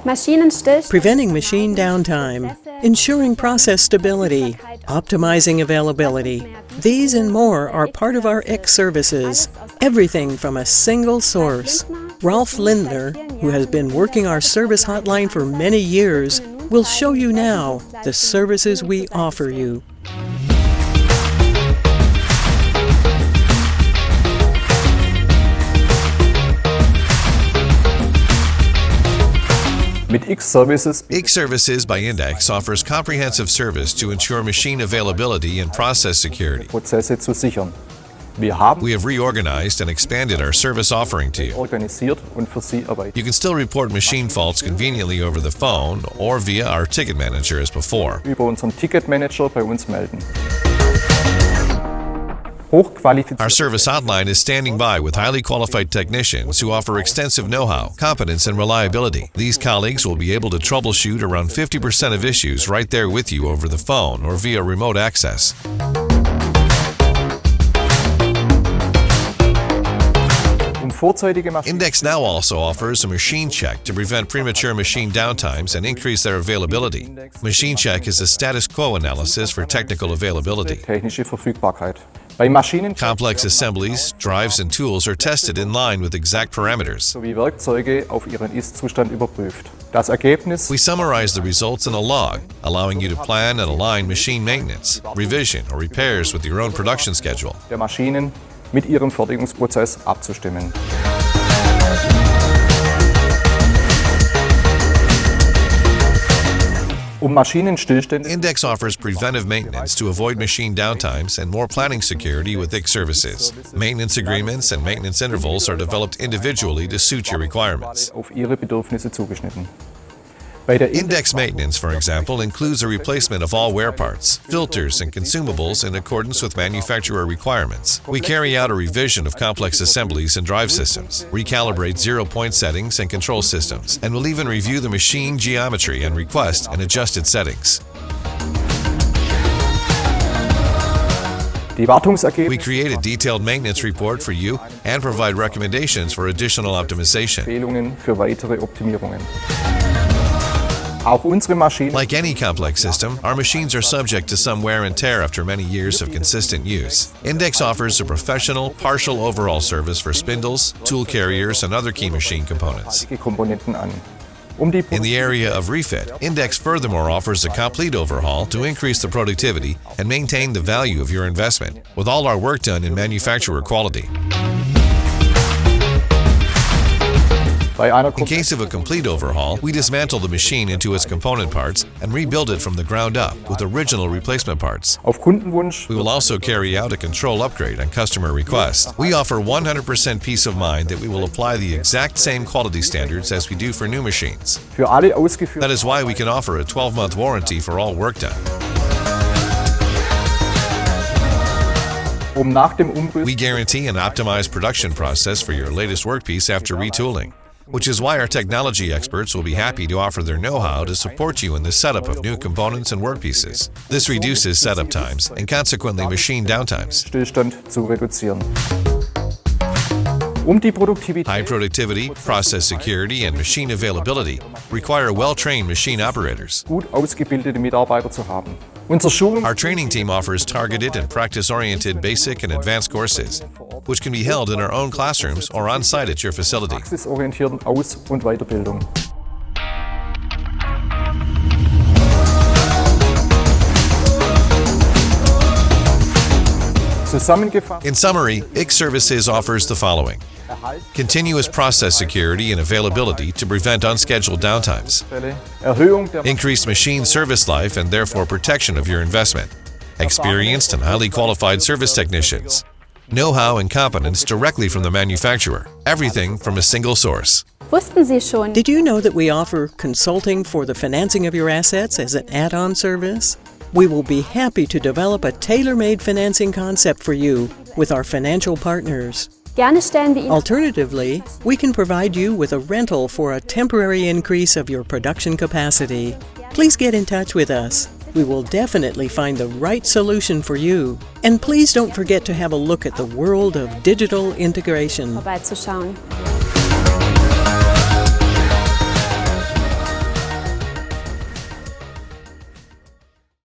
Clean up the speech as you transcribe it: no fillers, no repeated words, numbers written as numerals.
preventing machine downtime, ensuring process stability, optimizing availability. These and more are part of our iXservices. Everything from a single source. Ralph Lindner, who has been working our service hotline for many years, will show you now the services we offer you. iXservices by Index offers comprehensive service to ensure machine availability and process security. We have reorganized and expanded our service offering to you. You can still report machine faults conveniently over the phone or via our ticket manager as before. Our service hotline is standing by with highly qualified technicians who offer extensive know-how, competence, and reliability. These colleagues will be able to troubleshoot around 50% of issues right there with you over the phone or via remote access. Index now also offers a machine check to prevent premature machine downtimes and increase their availability. Machine check is a status quo analysis for technical availability. Complex assemblies, drives, and tools are tested in line with exact parameters. We summarize the results in a log, allowing you to plan and align machine maintenance, revision, or repairs with your own production schedule. Mit ihrem Fertigungsprozess abzustimmen. Index offers preventive maintenance to avoid machine downtimes and more planning security with iXservices. Maintenance agreements and maintenance intervals are developed individually to suit your requirements. Index maintenance, for example, includes a replacement of all wear parts, filters, and consumables in accordance with manufacturer requirements. We carry out a revision of complex assemblies and drive systems, recalibrate zero-point settings and control systems, and will even review the machine geometry and request and adjusted settings. We create a detailed maintenance report for you and provide recommendations for additional optimization. Like any complex system, our machines are subject to some wear and tear after many years of consistent use. Index offers a professional, partial overhaul service for spindles, tool carriers, and other key machine components. In the area of refit, Index furthermore offers a complete overhaul to increase the productivity and maintain the value of your investment, with all our work done in manufacturer quality. In case of a complete overhaul, we dismantle the machine into its component parts and rebuild it from the ground up with original replacement parts. We will also carry out a control upgrade on customer request. We offer 100% peace of mind that we will apply the exact same quality standards as we do for new machines. That is why we can offer a 12-month warranty for all work done. We guarantee an optimized production process for your latest workpiece after retooling, which is why our technology experts will be happy to offer their know-how to support you in the setup of new components and workpieces. This reduces setup times and consequently machine downtimes. High productivity, process security, and machine availability require well-trained machine operators. Our training team offers targeted and practice-oriented basic and advanced courses, which can be held in our own classrooms or on-site at your facility. In summary, iXservices offers the following: continuous process security and availability to prevent unscheduled downtimes, increased machine service life and therefore protection of your investment, experienced and highly qualified service technicians, know-how and competence directly from the manufacturer, everything from a single source. Did you know that we offer consulting for the financing of your assets as an add-on service? We will be happy to develop a tailor-made financing concept for you with our financial partners. Alternatively, we can provide you with a rental for a temporary increase of your production capacity. Please get in touch with us. We will definitely find the right solution for you. And please don't forget to have a look at the world of digital integration.